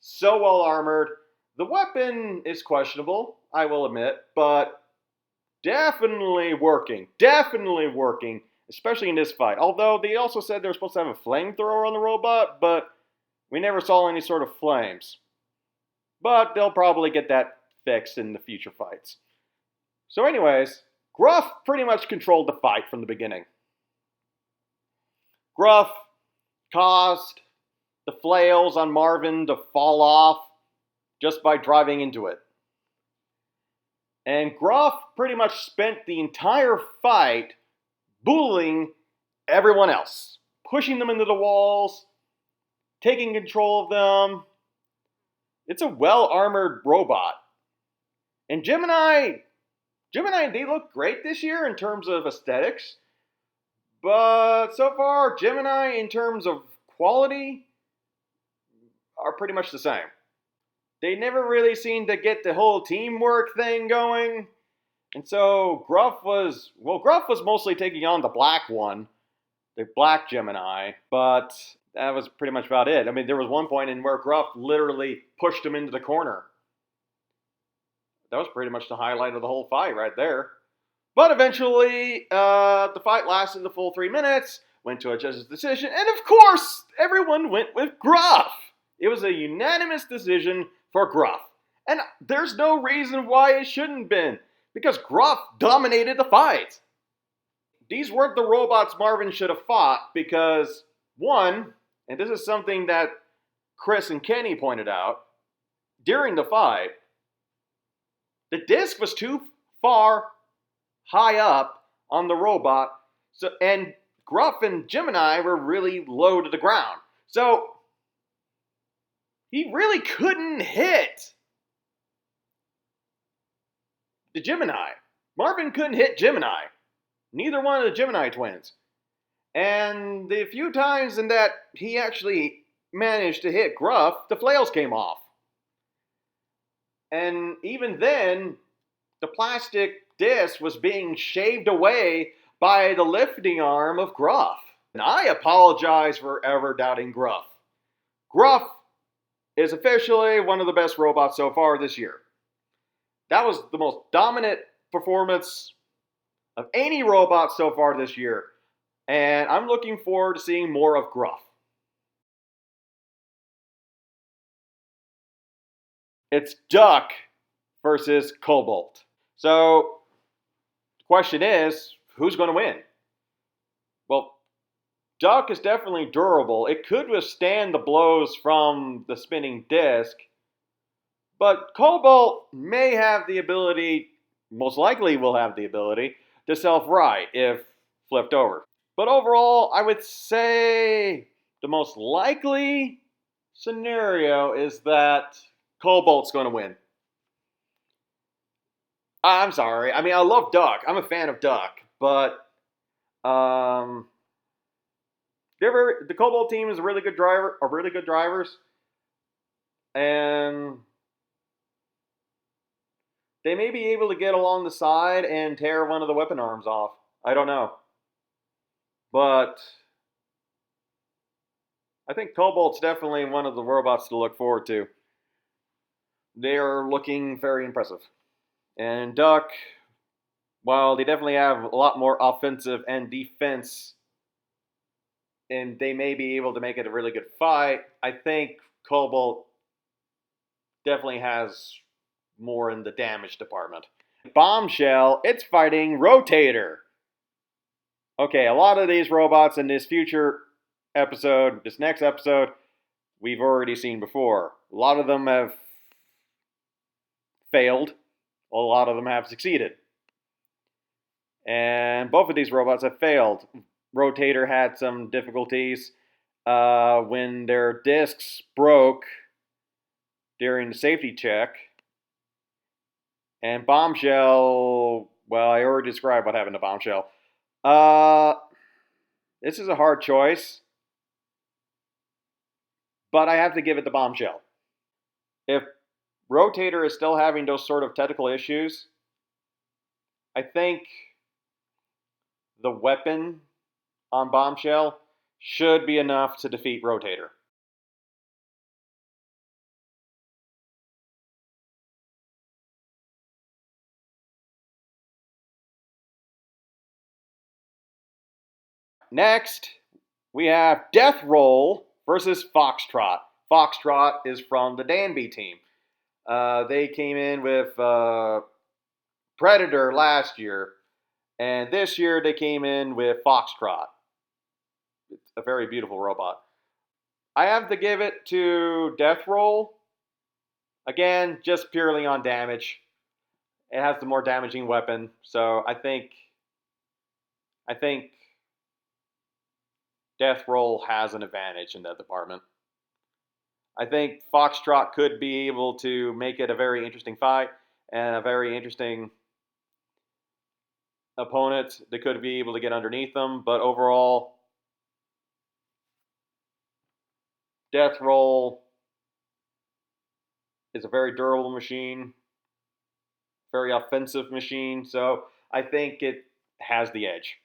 So well armored. The weapon is questionable, I will admit, but definitely working. Definitely working, especially in this fight. Although they also said they were supposed to have a flamethrower on the robot, but we never saw any sort of flames. But they'll probably get that fixed in the future fights. So, anyways, Gruff pretty much controlled the fight from the beginning. Gruff caused the flails on Marvin to fall off just by driving into it. And Gruff pretty much spent the entire fight bullying everyone else, pushing them into the walls, taking control of them. It's a well-armored robot. And Gemini, they look great this year in terms of aesthetics. But so far, Gemini, in terms of quality, are pretty much the same. They never really seem to get the whole teamwork thing going. And so Gruff was mostly taking on the black one, the black Gemini, but that was pretty much about it. I mean, there was one point in where Gruff literally pushed him into the corner. That was pretty much the highlight of the whole fight right there. But eventually, the fight lasted the full 3 minutes, went to a judge's decision, and of course, everyone went with Gruff. It was a unanimous decision for Gruff. And there's no reason why it shouldn't have been, because Gruff dominated the fight. These weren't the robots Marvin should have fought because, one, and this is something that Chris and Kenny pointed out, during the fight, the disc was too far high up on the robot, and Gruff and Gemini were really low to the ground. So he really couldn't hit the Gemini. Marvin couldn't hit Gemini. Neither one of the Gemini twins. And the few times in that he actually managed to hit Gruff, the flails came off. And even then, the plastic disc was being shaved away by the lifting arm of Gruff. And I apologize for ever doubting Gruff. Gruff is officially one of the best robots so far this year. That was the most dominant performance of any robot so far this year. And I'm looking forward to seeing more of Gruff. It's Duck versus Cobalt. So, the question is, who's going to win? Well, Duck is definitely durable. It could withstand the blows from the spinning disc. But Cobalt may have the ability, most likely will have the ability, to self-right if flipped over. But overall, I would say the most likely scenario is that Cobalt's going to win. I'm sorry. I mean, I love Duck. I'm a fan of Duck. But the Cobalt team is a really good driver, are really good drivers. And they may be able to get along the side and tear one of the weapon arms off. I don't know. But I think Cobalt's definitely one of the robots to look forward to. They are looking very impressive. And Duck, while they definitely have a lot more offensive and defense, and they may be able to make it a really good fight, I think Cobalt definitely has more in the damage department. Bombshell, it's fighting Rotator. Okay, a lot of these robots in this future episode, this next episode, we've already seen before. A lot of them have failed. A lot of them have succeeded. And both of these robots have failed. Rotator had some difficulties when their discs broke during the safety check. And Bombshell, well, I already described what happened to Bombshell. This is a hard choice, but I have to give it to Bombshell. If Rotator is still having those sort of technical issues, I think the weapon on Bombshell should be enough to defeat Rotator. next we have Death Roll versus Foxtrot. Foxtrot is from the Danby team. They came in with Predator last year, and this year they came in with Foxtrot. It's a very beautiful robot. I have to give it to Death Roll. Again, just purely on damage. It has the more damaging weapon, so I think Death Roll has an advantage in that department. I think Foxtrot could be able to make it a very interesting fight and a very interesting opponent that could be able to get underneath them, but overall, Death Roll is a very durable machine, very offensive machine, so I think it has the edge.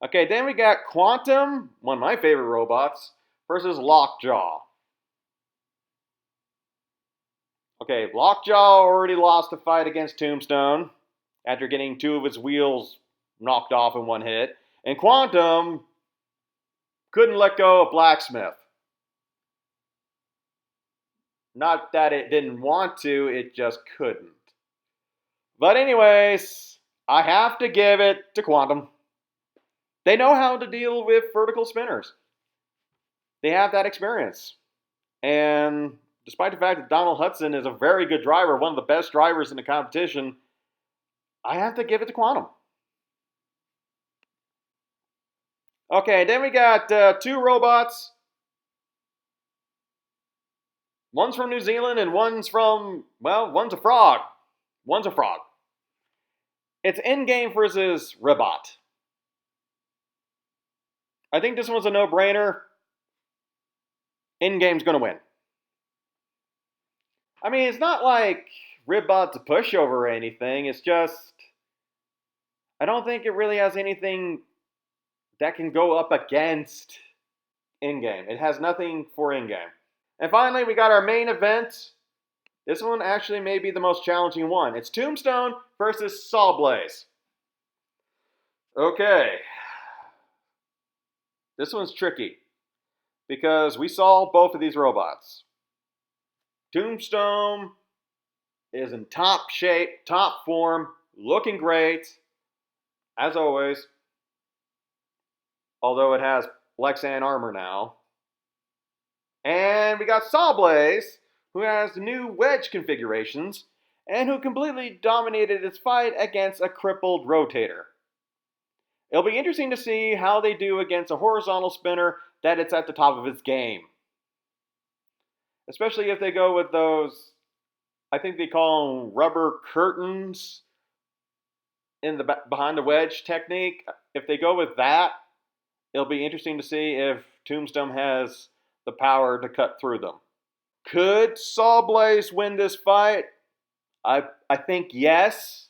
Okay, then we got Quantum, one of my favorite robots, versus Lockjaw. Okay, Lockjaw already lost the fight against Tombstone after getting 2 of his wheels knocked off in one hit, and Quantum couldn't let go of Blacksmith. Not that it didn't want to, it just couldn't. But anyways, I have to give it to Quantum. They know how to deal with vertical spinners. They have that experience. And despite the fact that Donald Hudson is a very good driver, one of the best drivers in the competition, I have to give it to Quantum. Okay, then we got 2 robots. One's from New Zealand and one's from, well, one's a frog. One's a frog. It's In-Game versus Ribot. I think this one's a no-brainer. In-Game's going to win. I mean, it's not like Ribot's a pushover or anything. It's just, I don't think it really has anything that can go up against In-Game. It has nothing for In-Game. And finally, we got our main event. This one actually may be the most challenging one. It's Tombstone versus Sawblaze. Okay. This one's tricky because we saw both of these robots. Tombstone is in top shape, top form, looking great, as always. Although it has Lexan armor now. And we got Sawblaze, who has the new wedge configurations, and who completely dominated his fight against a crippled rotator. It'll be interesting to see how they do against a horizontal spinner that it's at the top of its game. Especially if they go with those, I think they call them rubber curtains in the behind the wedge technique. If they go with that, it'll be interesting to see if Tombstone has the power to cut through them. Could Sawblaze win this fight? I think yes,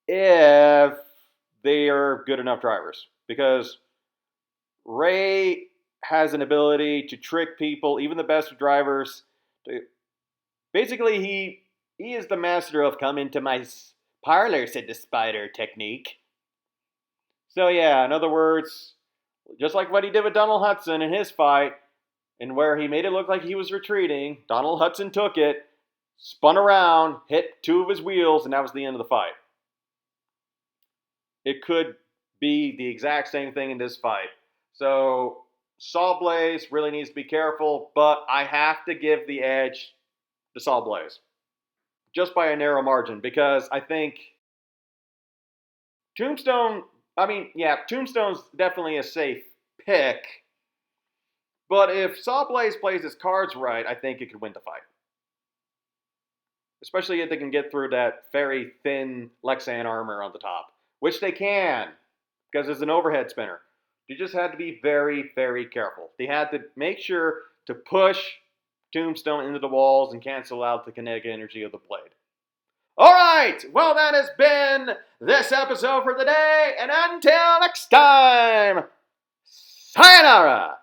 if they are good enough drivers. Because Ray has an ability to trick people, even the best of drivers. Basically, he is the master of come into my parlor, said the spider technique. So yeah, in other words, just like what he did with Donald Hudson in his fight, and where he made it look like he was retreating, Donald Hudson took it, spun around, hit 2 of his wheels, and that was the end of the fight. It could be the exact same thing in this fight. So Sawblaze really needs to be careful, but I have to give the edge to Sawblaze. Just by a narrow margin, because I think Tombstone's definitely a safe pick. But if Sawblaze plays his cards right, I think it could win the fight. Especially if they can get through that very thin Lexan armor on the top. Which they can, because it's an overhead spinner. You just had to be very, very careful. They had to make sure to push Tombstone into the walls and cancel out the kinetic energy of the blade. Alright, well that has been this episode for today, and until next time, sayonara!